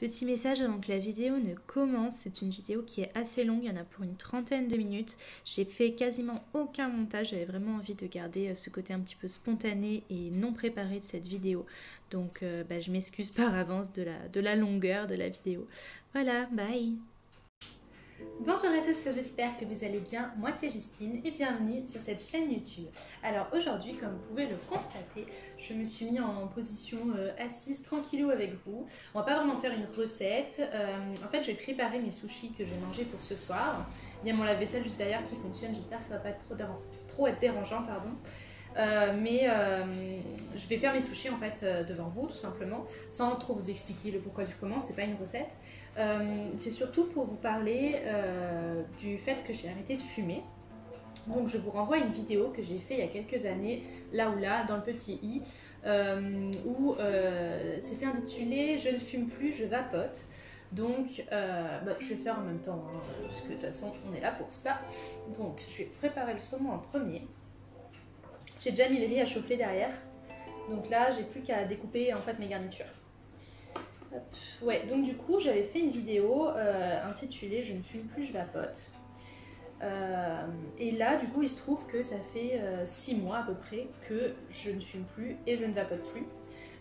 Petit message avant que la vidéo ne commence, c'est une vidéo qui est assez longue, il y en a pour une trentaine de minutes. J'ai fait quasiment aucun montage, j'avais vraiment envie de garder ce côté un petit peu spontané et non préparé de cette vidéo. Donc je m'excuse par avance de la longueur de la vidéo. Voilà, bye! Bonjour à tous, j'espère que vous allez bien. Moi c'est Justine et bienvenue sur cette chaîne YouTube. Alors aujourd'hui, comme vous pouvez le constater, je me suis mis en position assise tranquillou avec vous. On va pas vraiment faire une recette. En fait, je vais préparer mes sushis que je vais manger pour ce soir. Il y a mon lave-vaisselle juste derrière qui fonctionne. J'espère que ça va pas être trop être dérangeant, pardon. Je vais faire mes sushis en fait devant vous tout simplement, sans trop vous expliquer le pourquoi du comment, c'est pas une recette. C'est surtout pour vous parler du fait que j'ai arrêté de fumer. Donc je vous renvoie à une vidéo que j'ai fait il y a quelques années, là ou là, dans le petit i, où c'était intitulé « Je ne fume plus, je vapote ». Donc je vais faire en même temps, hein, parce que de toute façon on est là pour ça. Donc je vais préparer le saumon en premier. J'ai déjà mis le riz à chauffer derrière. Donc là, j'ai plus qu'à découper en fait mes garnitures. Hop. Ouais, donc du coup, j'avais fait une vidéo intitulée « Je ne fume plus, je vapote ». Et là, du coup, il se trouve que ça fait 6 mois à peu près que je ne fume plus et je ne vapote plus.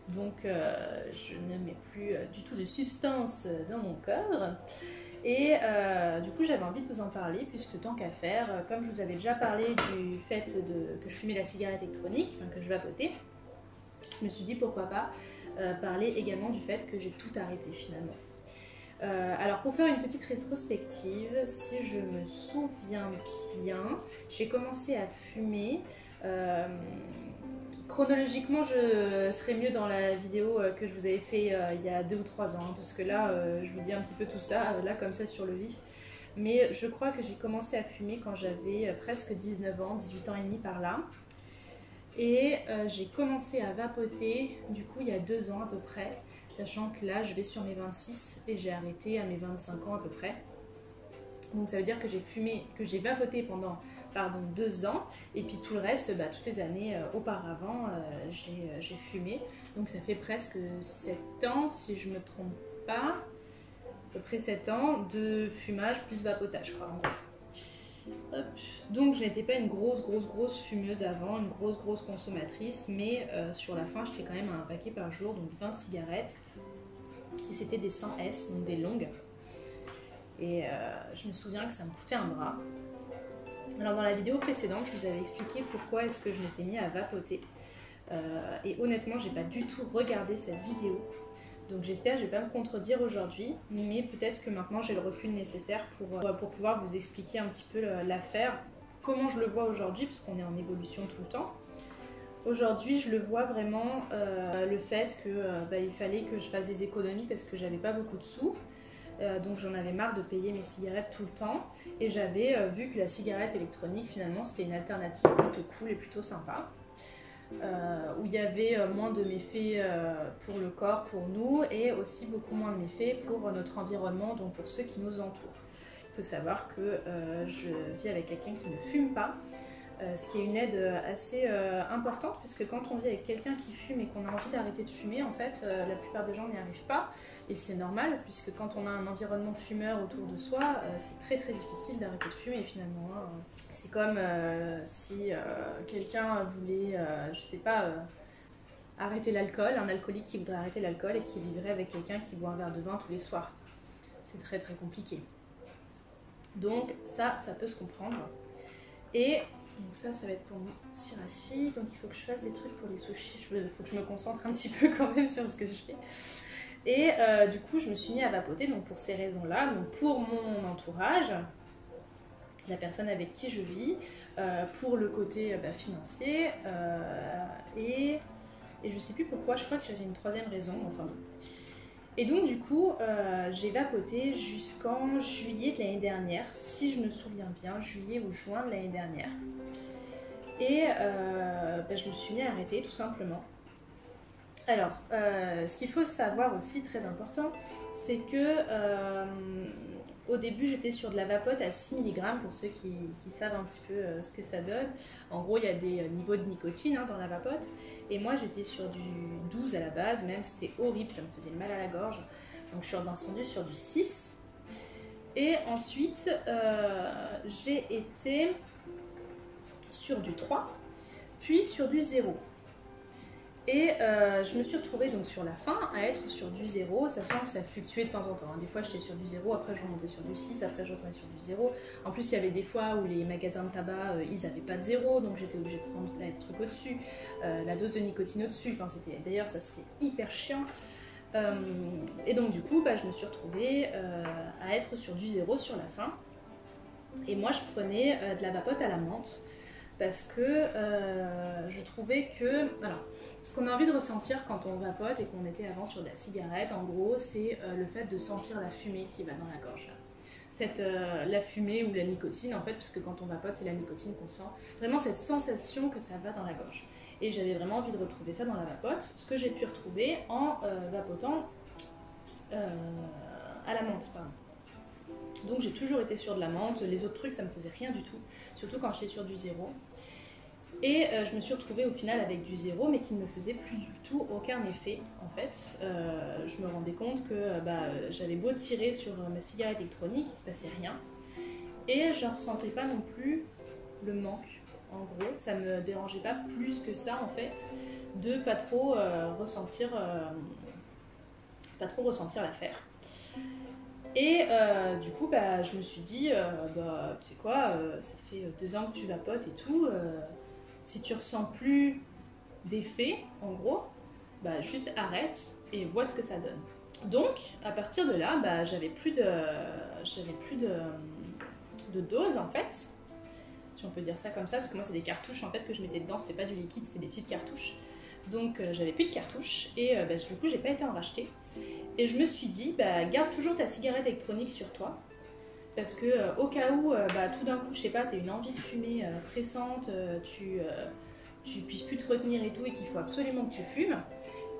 Donc, je ne mets plus du tout de substance dans mon corps. Et du coup j'avais envie de vous en parler puisque tant qu'à faire, comme je vous avais déjà parlé du fait que je fumais la cigarette électronique, enfin que je vapotais, je me suis dit pourquoi pas parler également du fait que j'ai tout arrêté finalement. Alors pour faire une petite rétrospective, si je me souviens bien, j'ai commencé à fumer. Chronologiquement, je serai mieux dans la vidéo que je vous avais fait il y a 2 ou 3 ans, parce que là, je vous dis un petit peu tout ça, là comme ça sur le vif. Mais je crois que j'ai commencé à fumer quand j'avais presque 19 ans, 18 ans et demi par là. Et j'ai commencé à vapoter, du coup, il y a 2 ans à peu près, sachant que là, je vais sur mes 26 et j'ai arrêté à mes 25 ans à peu près. Donc ça veut dire que j'ai fumé, que j'ai vapoté pendant 2 ans, et puis tout le reste, toutes les années auparavant, j'ai fumé. Donc ça fait presque 7 ans, si je ne me trompe pas, à peu près 7 ans de fumage plus vapotage, je crois, en gros. Hop. Donc je n'étais pas une grosse fumeuse avant, une grosse consommatrice, mais sur la fin, j'étais quand même à un paquet par jour, donc 20 cigarettes. Et c'était des 100S, donc des longues. Et je me souviens que ça me coûtait un bras. Alors dans la vidéo précédente, je vous avais expliqué pourquoi est-ce que je m'étais mis à vapoter. Et honnêtement, j'ai pas du tout regardé cette vidéo. Donc j'espère que je vais pas me contredire aujourd'hui, mais peut-être que maintenant j'ai le recul nécessaire pour pouvoir vous expliquer un petit peu l'affaire, comment je le vois aujourd'hui, parce qu'on est en évolution tout le temps. Aujourd'hui, je le vois vraiment le fait qu'il fallait que je fasse des économies parce que j'avais pas beaucoup de sous. Donc j'en avais marre de payer mes cigarettes tout le temps et j'avais vu que la cigarette électronique finalement c'était une alternative plutôt cool et plutôt sympa, où il y avait moins de méfaits pour le corps, pour nous, et aussi beaucoup moins de méfaits pour notre environnement, donc pour ceux qui nous entourent. Il faut savoir que je vis avec quelqu'un qui ne fume pas, ce qui est une aide assez importante, puisque quand on vit avec quelqu'un qui fume et qu'on a envie d'arrêter de fumer, en fait, la plupart des gens n'y arrivent pas, et c'est normal, puisque quand on a un environnement fumeur autour de soi, c'est très difficile d'arrêter de fumer finalement. Hein. C'est comme si quelqu'un voulait, je sais pas, arrêter l'alcool, un alcoolique qui voudrait arrêter l'alcool et qui vivrait avec quelqu'un qui boit un verre de vin tous les soirs. C'est très compliqué. Donc ça peut se comprendre. Et donc ça va être pour mon sriracha, donc il faut que je fasse des trucs pour les sushis, il faut que je me concentre un petit peu quand même sur ce que je fais. Et du coup je me suis mis à vapoter, donc pour ces raisons-là, donc pour mon entourage, la personne avec qui je vis, pour le côté financier, et je sais plus pourquoi, je crois que j'avais une troisième raison, enfin bon. Et donc du coup, j'ai vapoté jusqu'en juillet de l'année dernière, si je me souviens bien, juillet ou juin de l'année dernière. Et je me suis mis à arrêter tout simplement. Alors, ce qu'il faut savoir aussi, très important, c'est que au début j'étais sur de la vapote à 6 mg pour ceux qui savent un petit peu ce que ça donne. En gros il y a des niveaux de nicotine dans la vapote, et moi j'étais sur du 12 à la base, même c'était horrible, ça me faisait mal à la gorge. Donc je suis redescendue sur du 6. Et ensuite, j'ai été sur du 3, puis sur du 0. Et je me suis retrouvée donc sur la fin à être sur du 0, sachant que ça fluctuait de temps en temps. Des fois j'étais sur du 0, après je remontais sur du 6, après je retournais sur du 0. En plus il y avait des fois où les magasins de tabac, ils n'avaient pas de 0, donc j'étais obligée de prendre le truc au-dessus, la dose de nicotine au-dessus. Enfin, d'ailleurs ça c'était hyper chiant. Et donc du coup je me suis retrouvée à être sur du 0 sur la fin. Et moi je prenais de la vapote à la menthe. Parce que je trouvais que... Alors, ce qu'on a envie de ressentir quand on vapote et qu'on était avant sur de la cigarette, en gros, c'est le fait de sentir la fumée qui va dans la gorge. La fumée ou la nicotine, en fait, parce que quand on vapote, c'est la nicotine qu'on sent. Vraiment cette sensation que ça va dans la gorge. Et j'avais vraiment envie de retrouver ça dans la vapote, ce que j'ai pu retrouver en vapotant à la menthe, pardon. Donc j'ai toujours été sur de la menthe, les autres trucs ça me faisait rien du tout, surtout quand j'étais sur du 0. Et je me suis retrouvée au final avec du 0 mais qui ne me faisait plus du tout aucun effet en fait. Je me rendais compte que j'avais beau tirer sur ma cigarette électronique, il ne se passait rien. Et je ne ressentais pas non plus le manque, en gros, ça ne me dérangeait pas plus que ça en fait, de pas trop ressentir l'affaire. Et du coup, je me suis dit, tu sais quoi, ça fait 2 ans que tu vapotes et tout, si tu ressens plus d'effet, en gros, juste arrête et vois ce que ça donne. Donc, à partir de là, j'avais plus de dose, en fait, si on peut dire ça comme ça, parce que moi, c'est des cartouches, en fait, que je mettais dedans, c'était pas du liquide, c'est des petites cartouches. Donc, j'avais plus de cartouches, et du coup, j'ai pas été en racheter. Et je me suis dit, garde toujours ta cigarette électronique sur toi, parce que au cas où, tout d'un coup, je sais pas, t'as une envie de fumer pressante, tu puisses plus te retenir et tout, et qu'il faut absolument que tu fumes,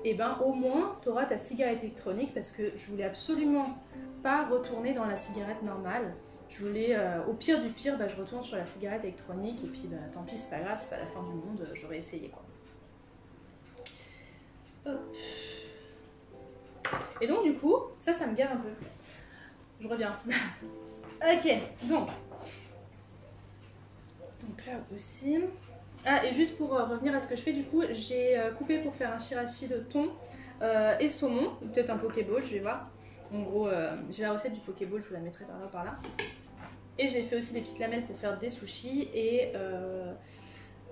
et au moins, t'auras ta cigarette électronique, parce que je voulais absolument pas retourner dans la cigarette normale. Je voulais, au pire du pire, je retourne sur la cigarette électronique, et puis tant pis, c'est pas grave, c'est pas la fin du monde, j'aurais essayé quoi. Hop. Et donc du coup, ça me gare un peu. Je reviens. Ok, donc là aussi. Ah, et juste pour revenir à ce que je fais, du coup, j'ai coupé pour faire un shirashi de thon et saumon, ou peut-être un pokéball, je vais voir. En gros, j'ai la recette du pokéball, je vous la mettrai par là ou par là. Et j'ai fait aussi des petites lamelles pour faire des sushis et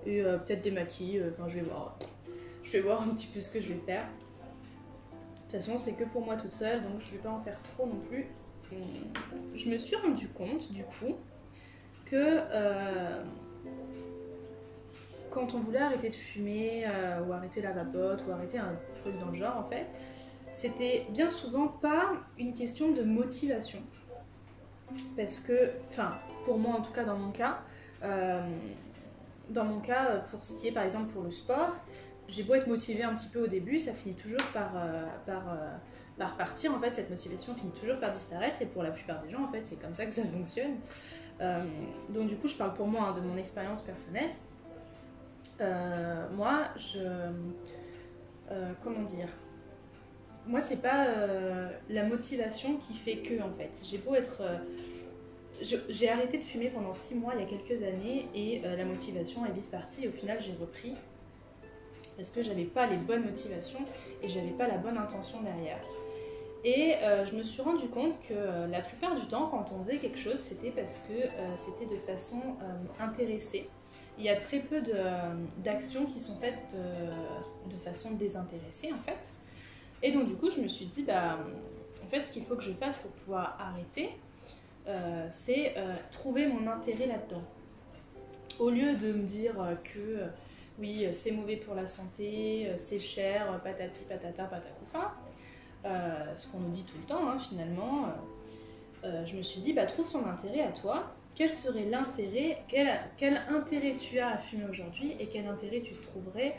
peut-être des makis, enfin je vais voir. Je vais voir un petit peu ce que je vais faire. De toute façon, c'est que pour moi toute seule, donc je ne vais pas en faire trop non plus. Je me suis rendu compte, du coup, que quand on voulait arrêter de fumer, ou arrêter la vapote, ou arrêter un truc dans le genre, en fait, c'était bien souvent pas une question de motivation. Parce que, enfin, pour moi en tout cas, dans mon cas, pour ce qui est par exemple pour le sport, j'ai beau être motivée un petit peu au début, ça finit toujours par partir, en fait, cette motivation finit toujours par disparaître, et pour la plupart des gens, en fait, c'est comme ça que ça fonctionne. Donc du coup, je parle pour moi, de mon expérience personnelle. Moi, comment dire, moi, c'est pas la motivation qui fait que, en fait. J'ai beau être... j'ai arrêté de fumer pendant 6 mois, il y a quelques années, et la motivation est vite partie, et au final, j'ai repris. Parce que j'avais pas les bonnes motivations et j'avais pas la bonne intention derrière. Et je me suis rendu compte que la plupart du temps, quand on faisait quelque chose, c'était parce que c'était de façon intéressée. Il y a très peu d'actions qui sont faites de façon désintéressée, en fait. Et donc du coup, je me suis dit, en fait, ce qu'il faut que je fasse pour pouvoir arrêter, c'est trouver mon intérêt là-dedans. Au lieu de me dire que oui, c'est mauvais pour la santé, c'est cher, patati patata patacoufa, ce qu'on nous dit tout le temps, hein, finalement, je me suis dit, trouve ton intérêt à toi. Quel serait l'intérêt, quel intérêt tu as à fumer aujourd'hui, et quel intérêt tu trouverais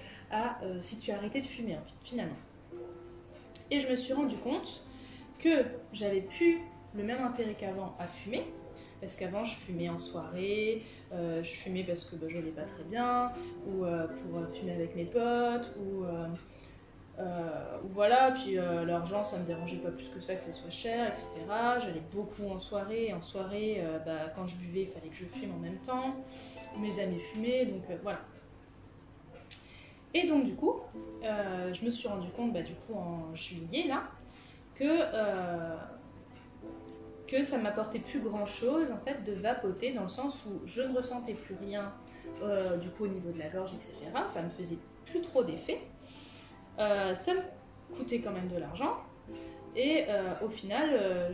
si tu arrêtais de fumer, finalement. Et je me suis rendu compte que j'avais plus le même intérêt qu'avant à fumer, parce qu'avant je fumais en soirée, je fumais parce que je n'allais pas très bien, ou pour fumer avec mes potes, ou Voilà, puis l'argent ça me dérangeait pas plus que ça soit cher, etc. J'allais beaucoup en soirée. En soirée, quand je buvais, il fallait que je fume en même temps. Mes amis fumaient, donc voilà. Et donc du coup, je me suis rendu compte du coup en juillet là que ça m'apportait plus grand chose en fait de vapoter, dans le sens où je ne ressentais plus rien du coup au niveau de la gorge, etc. Ça me faisait plus trop d'effet. Ça me coûtait quand même de l'argent. Et au final,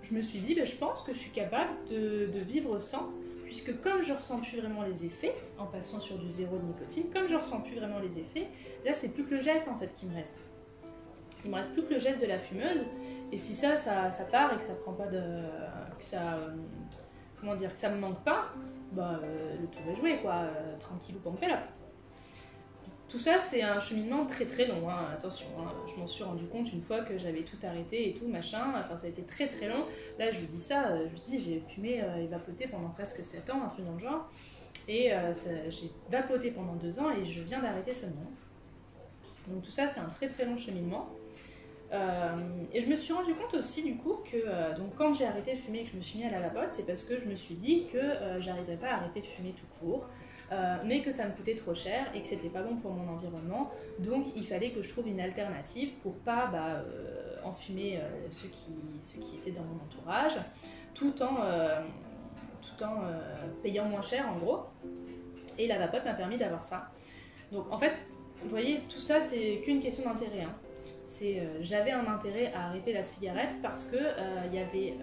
je me suis dit, je pense que je suis capable de vivre sans, puisque comme je ressens plus vraiment les effets, en passant sur du zéro de nicotine, comme je ressens plus vraiment les effets, là c'est plus que le geste en fait qui me reste. Il me reste plus que le geste de la fumeuse, et si ça part et que ça prend pas de... que ça... comment dire, que ça me manque pas, le tour est joué quoi, tranquillou pompella. Tout ça, c'est un cheminement très très long, hein. Attention, hein. Je m'en suis rendu compte une fois que j'avais tout arrêté et tout, machin, enfin ça a été très très long. Là je vous dis ça, j'ai fumé et vapoté pendant presque 7 ans, un truc dans le genre, et j'ai vapoté pendant 2 ans et je viens d'arrêter seulement. Donc tout ça c'est un très très long cheminement. Et je me suis rendu compte aussi du coup que donc quand j'ai arrêté de fumer et que je me suis mis à la vapote, c'est parce que je me suis dit que j'arriverais pas à arrêter de fumer tout court. Mais que ça me coûtait trop cher et que c'était pas bon pour mon environnement, donc il fallait que je trouve une alternative pour pas enfumer ceux qui étaient dans mon entourage, tout en payant moins cher en gros. Et la vapote m'a permis d'avoir ça. Donc en fait, vous voyez, tout ça c'est qu'une question d'intérêt, hein. J'avais un intérêt à arrêter la cigarette parce que y avait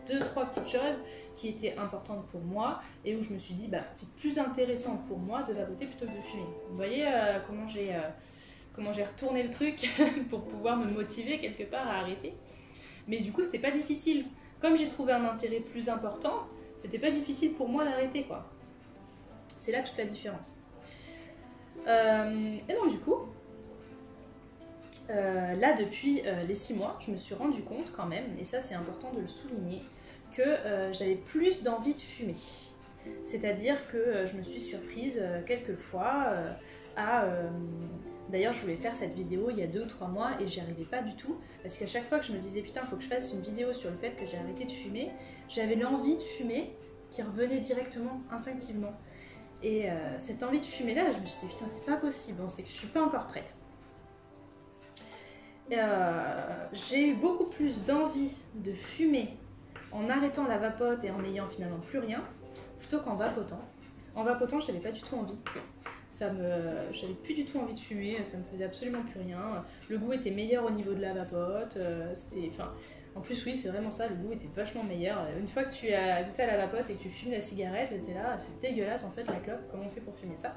2-3 petites choses qui étaient importantes pour moi et où je me suis dit c'est plus intéressant pour moi de vapoter plutôt que de fumer. Vous voyez comment j'ai retourné le truc pour pouvoir me motiver quelque part à arrêter. Mais du coup c'était pas difficile. Comme j'ai trouvé un intérêt plus important, c'était pas difficile pour moi d'arrêter quoi. C'est là toute la différence. Et donc du coup, là depuis les 6 mois, je me suis rendu compte quand même, et ça c'est important de le souligner, que j'avais plus d'envie de fumer. C'est-à-dire que je me suis surprise quelques fois à... D'ailleurs je voulais faire cette vidéo il y a 2 ou 3 mois et j'y arrivais pas du tout, parce qu'à chaque fois que je me disais putain faut que je fasse une vidéo sur le fait que j'ai arrêté de fumer, j'avais l'envie de fumer qui revenait directement, instinctivement. Et cette envie de fumer là, je me suis dit putain c'est pas possible, c'est que je suis pas encore prête. J'ai eu beaucoup plus d'envie de fumer en arrêtant la vapote et en n'ayant finalement plus rien, plutôt qu'en vapotant. En vapotant, j'avais pas du tout envie. J'avais plus du tout envie de fumer, ça me faisait absolument plus rien. Le goût était meilleur au niveau de la vapote. En plus, oui, c'est vraiment ça, le goût était vachement meilleur. Une fois que tu as goûté à la vapote et que tu fumes la cigarette, t'es là, c'est dégueulasse en fait la clope, comment on fait pour fumer ça?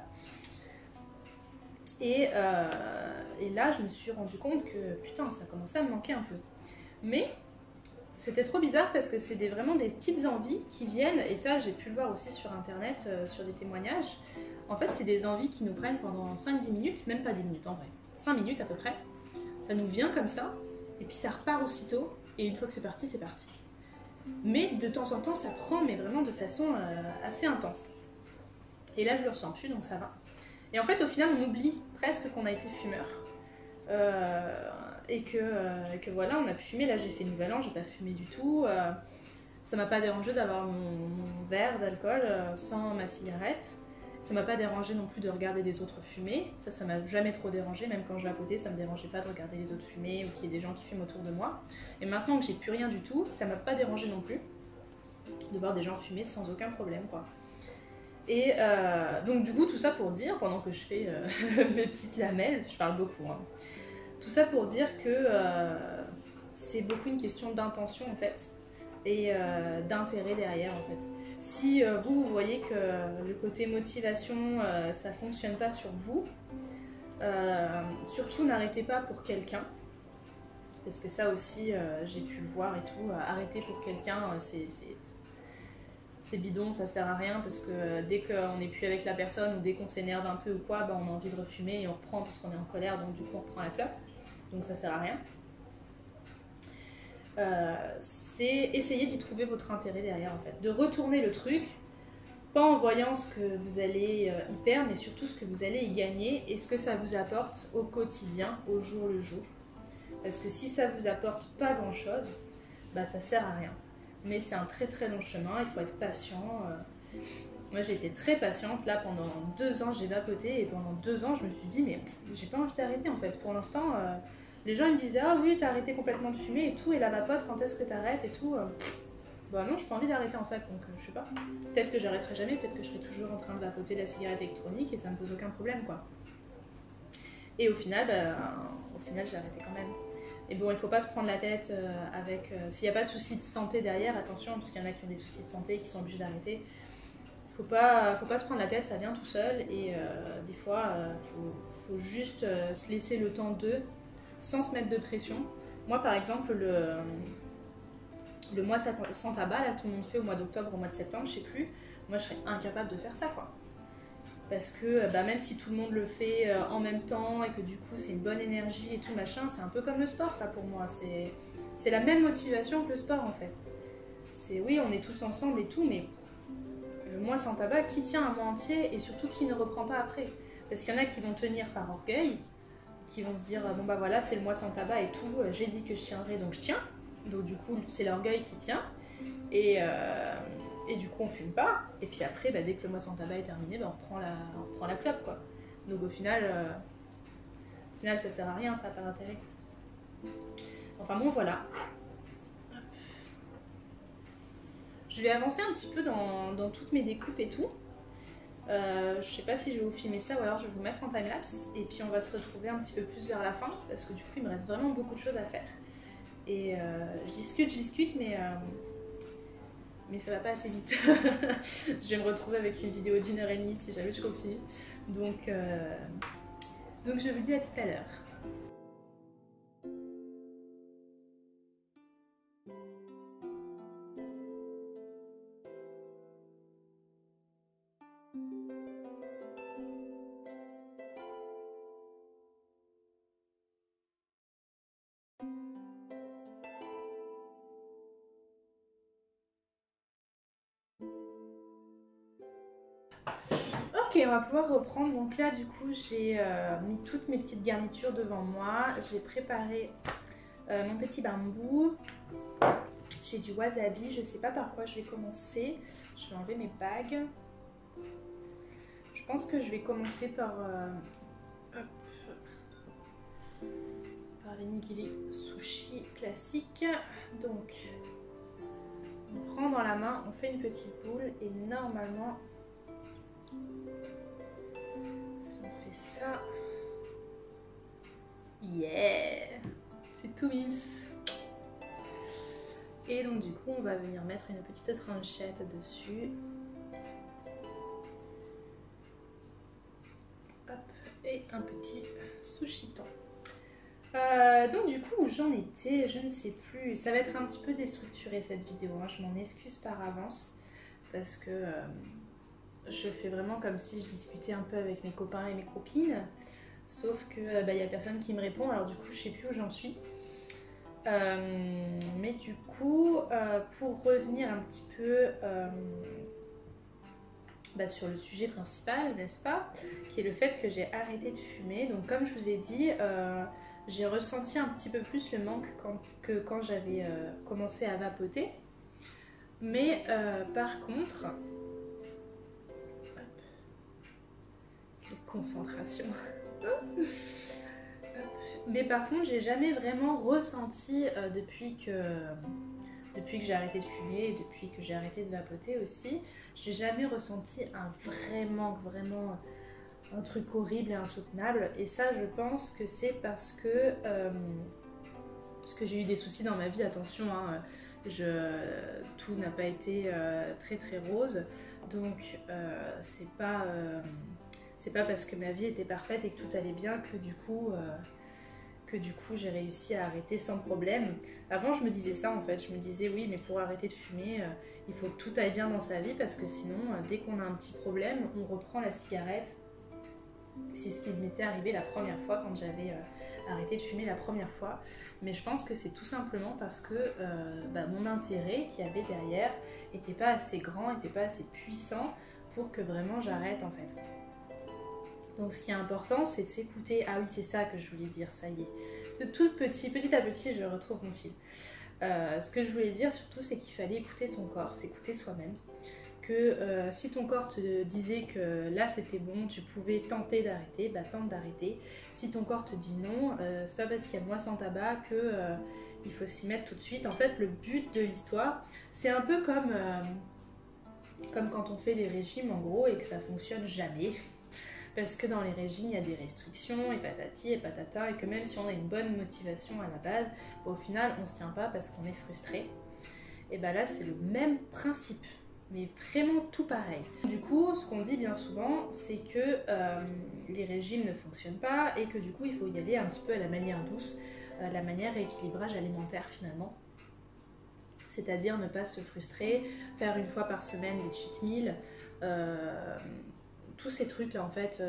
Et là, je me suis rendu compte que putain, ça commençait à me manquer un peu. Mais c'était trop bizarre parce que c'est vraiment des petites envies qui viennent, et ça, j'ai pu le voir aussi sur internet, sur des témoignages. En fait, c'est des envies qui nous prennent pendant 5-10 minutes, même pas 10 minutes en vrai, 5 minutes à peu près. Ça nous vient comme ça, et puis ça repart aussitôt, et une fois que c'est parti, c'est parti. Mais de temps en temps, ça prend, mais vraiment de façon assez intense. Et là, je le ressens plus, donc ça va. Et en fait, au final, on oublie presque qu'on a été fumeur. Et que voilà, on a pu fumer. Là, j'ai fait Nouvel An, j'ai pas fumé du tout. Ça m'a pas dérangé d'avoir mon verre d'alcool sans ma cigarette. Ça m'a pas dérangé non plus de regarder des autres fumer. Ça m'a jamais trop dérangé. Même quand je vapotais, ça me dérangeait pas de regarder les autres fumer ou qu'il y ait des gens qui fument autour de moi. Et maintenant que j'ai plus rien du tout, ça m'a pas dérangé non plus de voir des gens fumer sans aucun problème, quoi. Et donc du coup tout ça pour dire, pendant que je fais mes petites lamelles, je parle beaucoup, hein. Tout ça pour dire que c'est beaucoup une question d'intention en fait, et d'intérêt derrière en fait. Si vous voyez que le côté motivation ça fonctionne pas sur vous, surtout n'arrêtez pas pour quelqu'un, parce que ça aussi j'ai pu le voir et tout, arrêter pour quelqu'un c'est bidon, ça sert à rien, parce que dès qu'on n'est plus avec la personne ou dès qu'on s'énerve un peu ou quoi, on a envie de refumer et on reprend parce qu'on est en colère, donc du coup on reprend la clope, donc ça sert à rien. C'est essayer d'y trouver votre intérêt derrière en fait, de retourner le truc Pas en voyant ce que vous allez y perdre, mais surtout ce que vous allez y gagner et ce que ça vous apporte au quotidien, au jour le jour. Parce que si ça vous apporte pas grand chose, bah ça sert à rien. Mais c'est un très très long chemin, il faut être patient. Moi j'ai été très patiente, là pendant 2 ans j'ai vapoté et pendant 2 ans je me suis dit mais j'ai pas envie d'arrêter en fait. Pour l'instant, les gens ils me disaient ah oui t'as arrêté complètement de fumer et tout, et la vapote quand est-ce que t'arrêtes et tout. Bah non, j'ai pas envie d'arrêter en fait, donc je sais pas. Peut-être que j'arrêterai jamais, peut-être que je serai toujours en train de vapoter de la cigarette électronique et ça me pose aucun problème quoi. Et au final, j'ai arrêté quand même. Et bon, il faut pas se prendre la tête avec... s'il n'y a pas de soucis de santé derrière, attention, parce qu'il y en a qui ont des soucis de santé et qui sont obligés d'arrêter. Faut pas se prendre la tête, ça vient tout seul et des fois, faut juste se laisser le temps sans se mettre de pression. Moi par exemple, le mois sans tabac, là tout le monde fait au mois d'octobre, au mois de septembre, je sais plus, moi je serais incapable de faire ça quoi. Parce que même si tout le monde le fait en même temps et que du coup c'est une bonne énergie et tout machin, c'est un peu comme le sport ça pour moi, c'est la même motivation que le sport en fait. C'est oui on est tous ensemble et tout, mais le mois sans tabac, qui tient un mois entier et surtout qui ne reprend pas après? Parce qu'il y en a qui vont tenir par orgueil, qui vont se dire bon bah voilà c'est le mois sans tabac et tout, j'ai dit que je tiendrai donc je tiens. Donc du coup c'est l'orgueil qui tient et du coup on fume pas et puis après dès que le mois sans tabac est terminé on reprend la clope quoi. Donc au final ça sert à rien, ça n'a pas d'intérêt. Enfin bon voilà. Je vais avancer un petit peu dans toutes mes découpes et tout. Je sais pas si je vais vous filmer ça ou alors je vais vous mettre en timelapse et puis on va se retrouver un petit peu plus vers la fin parce que du coup il me reste vraiment beaucoup de choses à faire. Et je discute, mais ça va pas assez vite. Je vais me retrouver avec une vidéo d'1h30 si jamais je continue. Donc je vous dis à tout à l'heure. Ok, on va pouvoir reprendre. Donc là, du coup, j'ai mis toutes mes petites garnitures devant moi. J'ai préparé mon petit bambou. J'ai du wasabi. Je sais pas par quoi je vais commencer. Je vais enlever mes bagues. Je pense que je vais commencer par les nigiri sushi classiques. Donc, on prend dans la main, on fait une petite boule et normalement... ça. Yeah! C'est tout mims. Et donc du coup on va venir mettre une petite tranchette dessus. Hop, et un petit sushiton. Donc du coup où j'en étais, je ne sais plus. Ça va être un petit peu déstructuré cette vidéo, hein. Je m'en excuse par avance parce que je fais vraiment comme si je discutais un peu avec mes copains et mes copines, sauf que y a personne qui me répond, alors du coup je sais plus où j'en suis. Mais du coup, pour revenir un petit peu sur le sujet principal, n'est-ce pas, qui est le fait que j'ai arrêté de fumer. Donc comme je vous ai dit, j'ai ressenti un petit peu plus le manque que quand j'avais commencé à vapoter. Mais par contre... concentration. Mais par contre, j'ai jamais vraiment ressenti depuis que j'ai arrêté de fumer et depuis que j'ai arrêté de vapoter aussi, j'ai jamais ressenti un vrai manque, vraiment un truc horrible et insoutenable. Et ça, je pense que c'est parce que j'ai eu des soucis dans ma vie, attention, hein, tout n'a pas été très très rose, donc c'est pas parce que ma vie était parfaite et que tout allait bien que du coup j'ai réussi à arrêter sans problème. Avant je me disais ça en fait, je me disais oui mais pour arrêter de fumer il faut que tout aille bien dans sa vie parce que sinon dès qu'on a un petit problème on reprend la cigarette. C'est ce qui m'était arrivé la première fois quand j'avais arrêté de fumer la première fois. Mais je pense que c'est tout simplement parce que mon intérêt qu'il y avait derrière n'était pas assez grand, n'était pas assez puissant pour que vraiment j'arrête en fait. Donc ce qui est important, c'est de s'écouter. Ah oui, c'est ça que je voulais dire, ça y est. De tout petit à petit, je retrouve mon fil. Ce que je voulais dire surtout, c'est qu'il fallait écouter son corps, s'écouter soi-même. Que si ton corps te disait que là c'était bon, tu pouvais tenter d'arrêter, bah tente d'arrêter. Si ton corps te dit non, c'est pas parce qu'il y a mois sans tabac que il faut s'y mettre tout de suite. En fait, le but de l'histoire, c'est un peu comme quand on fait des régimes en gros et que ça fonctionne jamais. Parce que dans les régimes, il y a des restrictions, et patati, et patata, et que même si on a une bonne motivation à la base, au final, on ne se tient pas parce qu'on est frustré. Et bien là, c'est le même principe, mais vraiment tout pareil. Du coup, ce qu'on dit bien souvent, c'est que les régimes ne fonctionnent pas, et que du coup, il faut y aller un petit peu à la manière douce, la manière équilibrage alimentaire finalement. C'est-à-dire ne pas se frustrer, faire une fois par semaine des cheat meals, tous ces trucs là en fait,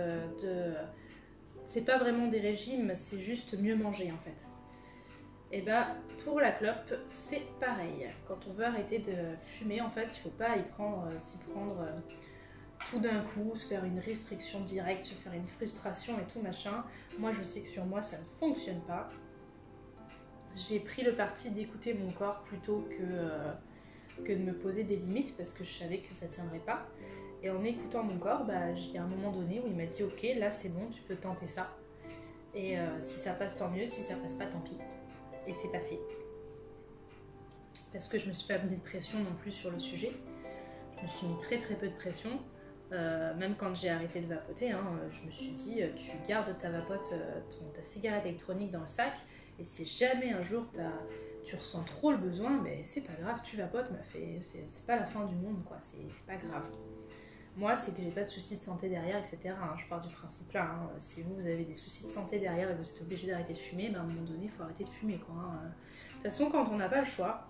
c'est pas vraiment des régimes, c'est juste mieux manger en fait. Et bah pour la clope c'est pareil, quand on veut arrêter de fumer en fait il faut pas s'y prendre tout d'un coup, se faire une restriction directe, se faire une frustration et tout machin. Moi je sais que sur moi ça ne fonctionne pas. J'ai pris le parti d'écouter mon corps plutôt que de me poser des limites parce que je savais que ça tiendrait pas. Et en écoutant mon corps, bah, il y a un moment donné où il m'a dit ok, là c'est bon, tu peux tenter ça. Et si ça passe, tant mieux, si ça passe pas, tant pis. Et c'est passé. Parce que je me suis pas mis de pression non plus sur le sujet. Je me suis mis très peu de pression. Même quand j'ai arrêté de vapoter, hein, je me suis dit tu gardes ta vapote, ta cigarette électronique dans le sac. Et si jamais un jour tu ressens trop le besoin, mais c'est pas grave, tu vapotes, c'est pas la fin du monde, quoi, c'est pas grave. Moi, c'est que j'ai pas de soucis de santé derrière, etc. Hein, je pars du principe là. Hein. Si vous avez des soucis de santé derrière et vous êtes obligé d'arrêter de fumer, ben, à un moment donné, il faut arrêter de fumer, quoi. Hein. De toute façon, quand on n'a pas le choix,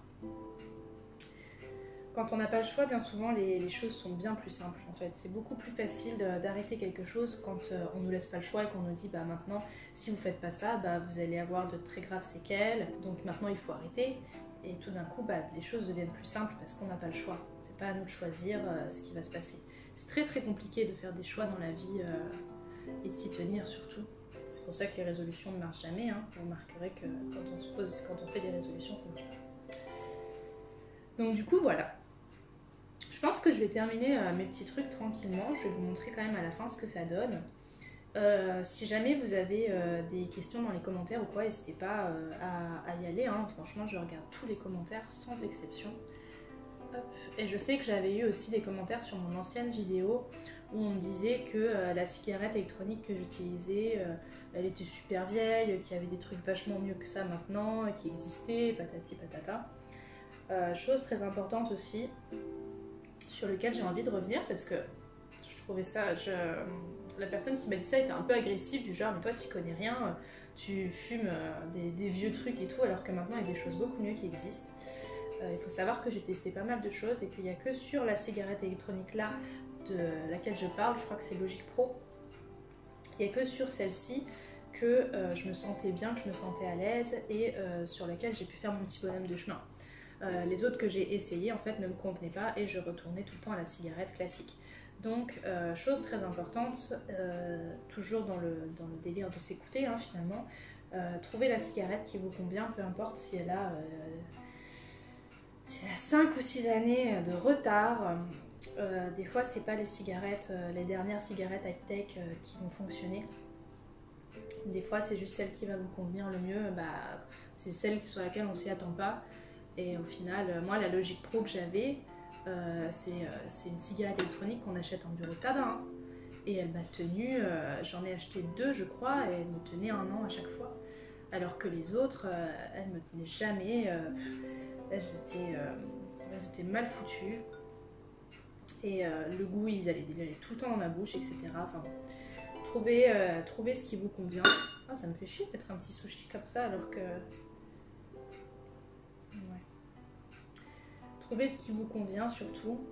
bien souvent, les choses sont bien plus simples, en fait. C'est beaucoup plus facile d'arrêter quelque chose quand on nous laisse pas le choix et qu'on nous dit, bah maintenant, si vous faites pas ça, bah, vous allez avoir de très graves séquelles, donc maintenant, il faut arrêter. Et tout d'un coup, bah, les choses deviennent plus simples parce qu'on n'a pas le choix. C'est pas à nous de choisir ce qui va se passer. C'est très compliqué de faire des choix dans la vie et de s'y tenir surtout. C'est pour ça que les résolutions ne marchent jamais. Hein. Vous remarquerez que quand on fait des résolutions, ça ne marche pas. Donc du coup, voilà. Je pense que je vais terminer mes petits trucs tranquillement. Je vais vous montrer quand même à la fin ce que ça donne. Si jamais vous avez des questions dans les commentaires ou quoi, n'hésitez pas à y aller. Hein. Franchement, je regarde tous les commentaires sans exception. Et je sais que j'avais eu aussi des commentaires sur mon ancienne vidéo où on me disait que la cigarette électronique que j'utilisais, elle était super vieille, qu'il y avait des trucs vachement mieux que ça maintenant, qui existaient, patati patata. Chose très importante aussi, sur lequel j'ai envie de revenir parce que je trouvais ça... La personne qui m'a dit ça était un peu agressive, du genre mais toi tu connais rien, tu fumes des vieux trucs et tout, alors que maintenant il y a des choses beaucoup mieux qui existent. Il faut savoir que j'ai testé pas mal de choses et qu'il n'y a que sur la cigarette électronique là de laquelle je parle, je crois que c'est Logic Pro, il n'y a que sur celle-ci que je me sentais bien, que je me sentais à l'aise et sur laquelle j'ai pu faire mon petit bonhomme de chemin. Les autres que j'ai essayées en fait ne me convenaient pas et je retournais tout le temps à la cigarette classique. Donc chose très importante, toujours dans le délire de s'écouter hein, finalement, trouver la cigarette qui vous convient, peu importe si elle a 5 ou 6 années de retard. Des fois c'est pas les cigarettes, les dernières cigarettes high-tech qui vont fonctionner. Des fois c'est juste celle qui va vous convenir le mieux, c'est celle sur laquelle on s'y attend pas. Et au final, moi la Logic Pro que j'avais, c'est une cigarette électronique qu'on achète en bureau de tabac. Hein. Et elle m'a tenu, j'en ai acheté 2 je crois, et elle me tenait 1 an à chaque fois. Alors que les autres, elles me tenaient jamais, elles étaient mal foutues. Et le goût, il allait tout le temps dans ma bouche, etc. Enfin, trouvez ce qui vous convient. Ah, ça me fait chier de mettre un petit sushi comme ça alors que... Ouais. Trouvez ce qui vous convient surtout.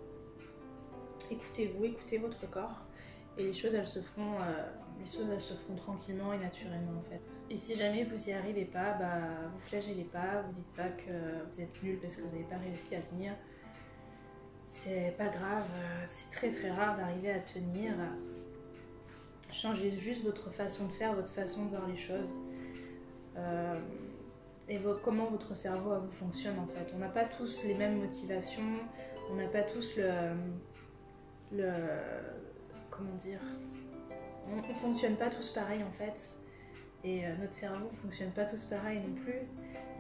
Écoutez-vous, écoutez votre corps. Et les choses, elles se feront tranquillement et naturellement en fait. Et si jamais vous y arrivez pas, vous flagellez pas, vous dites pas que vous êtes nul parce que vous n'avez pas réussi à tenir. c'est pas grave, c'est très très rare d'arriver à tenir. Changez juste votre façon de faire, votre façon de voir les choses. Et comment votre cerveau à vous fonctionne en fait. On n'a pas tous les mêmes motivations, on n'a pas tous comment dire, on fonctionne pas tous pareil en fait, et notre cerveau fonctionne pas tous pareil non plus,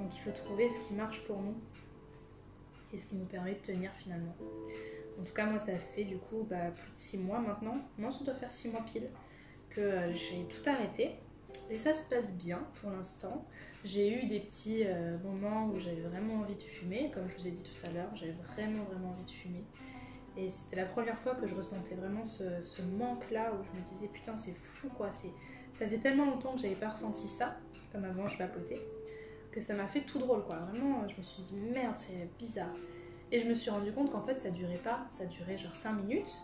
donc il faut trouver ce qui marche pour nous et ce qui nous permet de tenir finalement. En tout cas moi ça fait du coup plus de 6 mois maintenant, non ça doit faire 6 mois pile que j'ai tout arrêté. Et ça se passe bien pour l'instant. J'ai eu des petits moments où j'avais vraiment envie de fumer. Comme je vous ai dit tout à l'heure, j'avais vraiment envie de fumer. Et c'était la première fois que je ressentais vraiment ce manque-là, où je me disais putain c'est fou quoi. Ça faisait tellement longtemps que j'avais pas ressenti ça, comme avant je vapotais, que ça m'a fait tout drôle quoi. Vraiment, je me suis dit merde, c'est bizarre. Et je me suis rendu compte qu'en fait ça durait pas, ça durait genre 5 minutes.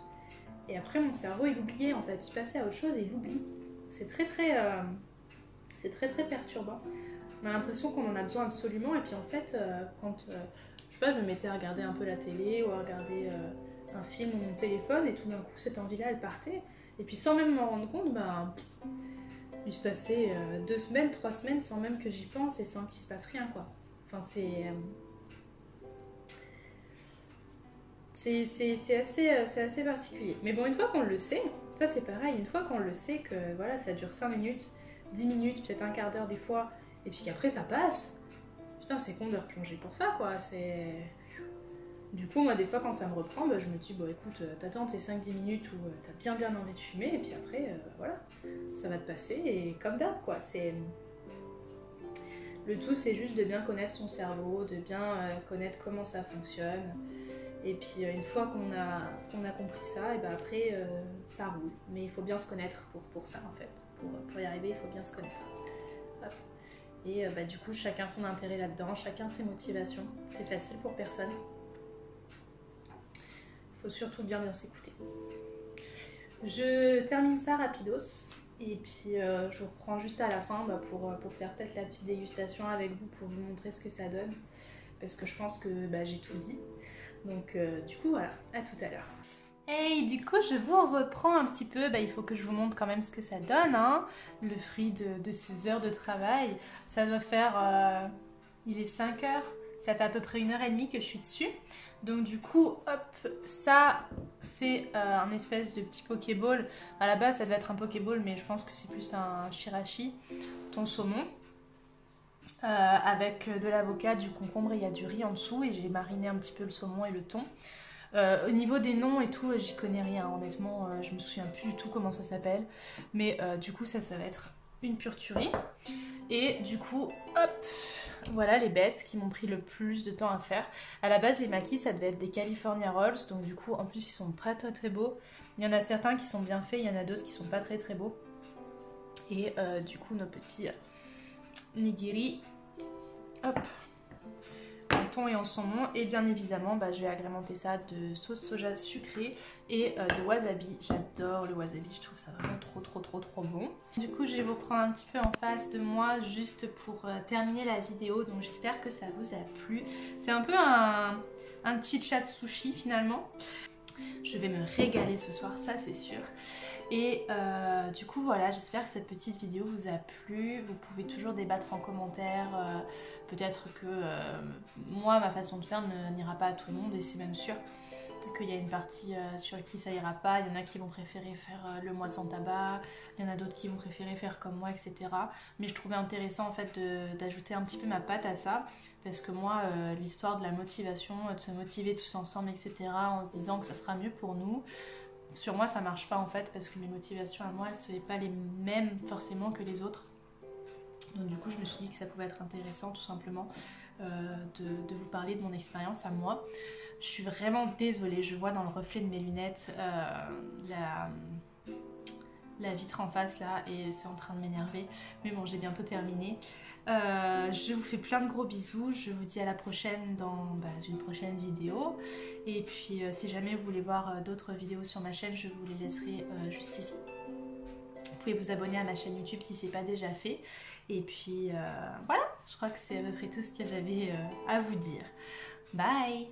Et après mon cerveau il oubliait en fait, il passait à autre chose et il oublie. C'est très perturbant. On a l'impression qu'on en a besoin absolument, et puis en fait, quand je sais pas, je me mettais à regarder un peu la télé ou à regarder un film ou mon téléphone, et tout d'un coup cette envie-là elle partait, et puis sans même m'en rendre compte, il se passait 2 semaines, 3 semaines sans même que j'y pense et sans qu'il se passe rien quoi. Enfin c'est assez particulier. Mais bon, une fois qu'on le sait, ça c'est pareil, une fois qu'on le sait que voilà, ça dure 5 minutes, 10 minutes, peut-être un quart d'heure des fois, et puis qu'après ça passe, putain c'est con de replonger pour ça quoi, c'est... Du coup moi des fois quand ça me reprend, je me dis bon écoute, t'attends tes 5-10 minutes où t'as bien envie de fumer, et puis après voilà, ça va te passer, et comme d'hab quoi, c'est... Le tout c'est juste de bien connaître son cerveau, de bien connaître comment ça fonctionne. Et puis une fois qu'on a compris ça, et après ça roule. Mais il faut bien se connaître pour ça en fait. Pour y arriver, il faut bien se connaître. Hop. Et du coup, chacun son intérêt là-dedans, chacun ses motivations. C'est facile pour personne. Il faut surtout bien s'écouter. Je termine ça rapidos. Et puis je vous reprends juste à la fin pour faire peut-être la petite dégustation avec vous, pour vous montrer ce que ça donne. Parce que je pense que j'ai tout dit. Donc du coup voilà, à tout à l'heure. Hey, du coup je vous reprends un petit peu, il faut que je vous montre quand même ce que ça donne, hein, le fruit de ces heures de travail. Ça doit faire, il est 5 heures, ça fait à peu près 1h30 que je suis dessus. Donc du coup, hop, ça c'est un espèce de petit pokéball. À la base ça devait être un pokéball, mais je pense que c'est plus un shirashi, thon saumon. Avec de l'avocat, du concombre, et il y a du riz en dessous, et j'ai mariné un petit peu le saumon et le thon. Au niveau des noms et tout, j'y connais rien, honnêtement, je me souviens plus du tout comment ça s'appelle, mais du coup ça va être une pure tuerie. Et du coup, hop, voilà les bêtes qui m'ont pris le plus de temps à faire. À la base les maquis ça devait être des California Rolls, donc du coup en plus ils sont pas très beaux. Il y en a certains qui sont bien faits, il y en a d'autres qui sont pas très beaux. Et du coup nos petits nigiri, hop, en thon et en saumon, et bien évidemment je vais agrémenter ça de sauce soja sucrée et de wasabi. J'adore le wasabi, je trouve ça vraiment trop bon. Du coup je vais vous prendre un petit peu en face de moi juste pour terminer la vidéo, donc j'espère que ça vous a plu. C'est un peu un chit chat sushi finalement. Je vais me régaler ce soir, ça c'est sûr. Et du coup voilà, j'espère que cette petite vidéo vous a plu. Vous pouvez toujours débattre en commentaire. Peut-être que moi, ma façon de faire n'ira pas à tout le monde, et c'est même sûr qu'il y a une partie sur qui ça ira pas. Il y en a qui vont préférer faire le mois sans tabac, il y en a d'autres qui vont préférer faire comme moi, etc. Mais je trouvais intéressant en fait d'ajouter un petit peu ma patte à ça, parce que moi, l'histoire de la motivation, de se motiver tous ensemble, etc., en se disant que ça sera mieux pour nous, sur moi ça marche pas en fait, parce que mes motivations à moi, c'est pas les mêmes forcément que les autres. Donc du coup je me suis dit que ça pouvait être intéressant tout simplement de vous parler de mon expérience à moi. Je suis vraiment désolée, je vois dans le reflet de mes lunettes la vitre en face là, et c'est en train de m'énerver. Mais bon, j'ai bientôt terminé. Je vous fais plein de gros bisous. Je vous dis à la prochaine dans une prochaine vidéo. Et puis si jamais vous voulez voir d'autres vidéos sur ma chaîne, je vous les laisserai juste ici. Vous pouvez vous abonner à ma chaîne YouTube si ce n'est pas déjà fait. Et puis voilà, je crois que c'est à peu près tout ce que j'avais à vous dire. Bye!